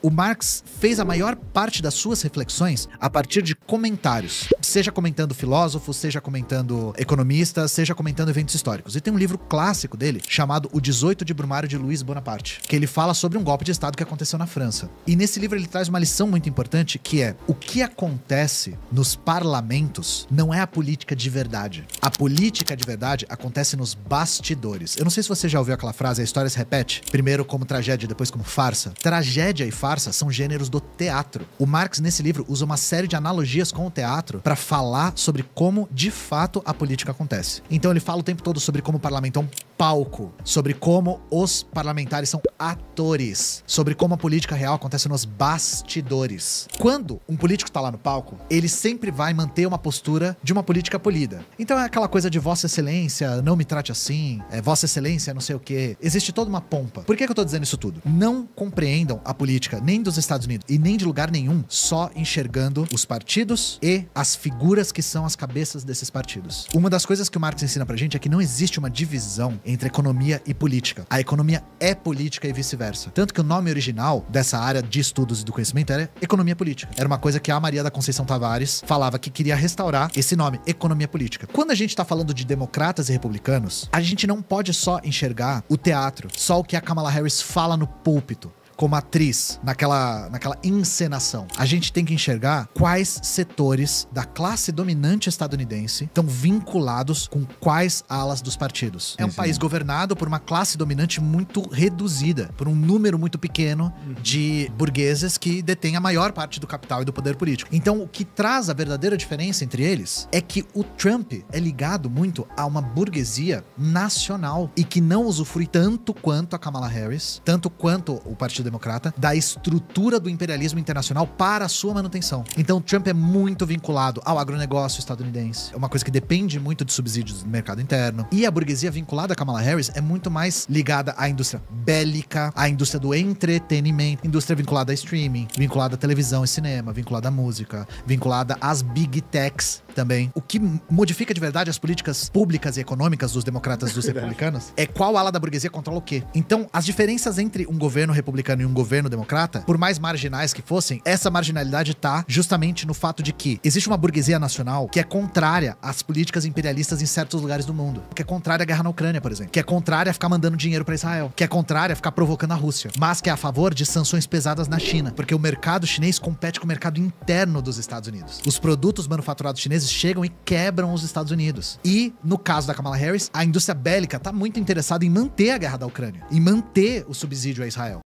O Marx fez a maior parte das suas reflexões a partir de comentários. Seja comentando filósofos, seja comentando economistas, seja comentando eventos históricos. E tem um livro clássico dele, chamado O 18 de Brumário de Louis Bonaparte, que ele fala sobre um golpe de Estado que aconteceu na França. E nesse livro ele traz uma lição muito importante, que é: o que acontece nos parlamentos não é a política de verdade. A política de verdade acontece nos bastidores. Eu não sei se você já ouviu aquela frase, a história se repete, primeiro como tragédia e depois como farsa. Tragédia e farsa são gêneros do teatro. O Marx, nesse livro, usa uma série de analogias com o teatro para falar sobre como, de fato, a política acontece. Então ele fala o tempo todo sobre como o parlamento é um palco, sobre como os parlamentares são atores, sobre como a política real acontece nos bastidores. Quando um político tá lá no palco, ele sempre vai manter uma postura de uma política polida. Então é aquela coisa de Vossa Excelência, não me trate assim, Vossa Excelência, não sei o quê. Existe toda uma pompa. Por que eu tô dizendo isso tudo? Não compreendam a política nem dos Estados Unidos e nem de lugar nenhum só enxergando os partidos e as figuras que são as cabeças desses partidos. Uma das coisas que o Marx ensina pra gente é que não existe uma divisão entre economia e política. A economia é política e vice-versa. Tanto que o nome original dessa área de estudos e do conhecimento era economia política. Era uma coisa que a Maria da Conceição Tavares falava que queria restaurar esse nome, economia política. Quando a gente tá falando de democratas e republicanos, a gente não pode só enxergar o teatro, só o que a Kamala Harris fala no púlpito, como atriz, naquela encenação. A gente tem que enxergar quais setores da classe dominante estadunidense estão vinculados com quais alas dos partidos. É um país governado por uma classe dominante muito reduzida, por um número muito pequeno de burgueses que detêm a maior parte do capital e do poder político. Então, o que traz a verdadeira diferença entre eles é que o Trump é ligado muito a uma burguesia nacional e que não usufrui tanto quanto a Kamala Harris, tanto quanto o Partido Democrata, da estrutura do imperialismo internacional para a sua manutenção. Então, Trump é muito vinculado ao agronegócio estadunidense. É uma coisa que depende muito de subsídios do mercado interno. E a burguesia vinculada a Kamala Harris é muito mais ligada à indústria bélica, à indústria do entretenimento, indústria vinculada a streaming, vinculada à televisão e cinema, vinculada à música, vinculada às big techs também. O que modifica de verdade as políticas públicas e econômicas dos democratas e dos republicanos é qual ala da burguesia controla o quê. Então, as diferenças entre um governo republicano e um governo democrata, por mais marginais que fossem, essa marginalidade tá justamente no fato de que existe uma burguesia nacional que é contrária às políticas imperialistas em certos lugares do mundo, que é contrária à guerra na Ucrânia, por exemplo, que é contrária a ficar mandando dinheiro pra Israel, que é contrária a ficar provocando a Rússia, mas que é a favor de sanções pesadas na China, porque o mercado chinês compete com o mercado interno dos Estados Unidos. Os produtos manufaturados chineses chegam e quebram os Estados Unidos. E, no caso da Kamala Harris, a indústria bélica tá muito interessada em manter a guerra da Ucrânia, em manter o subsídio a Israel.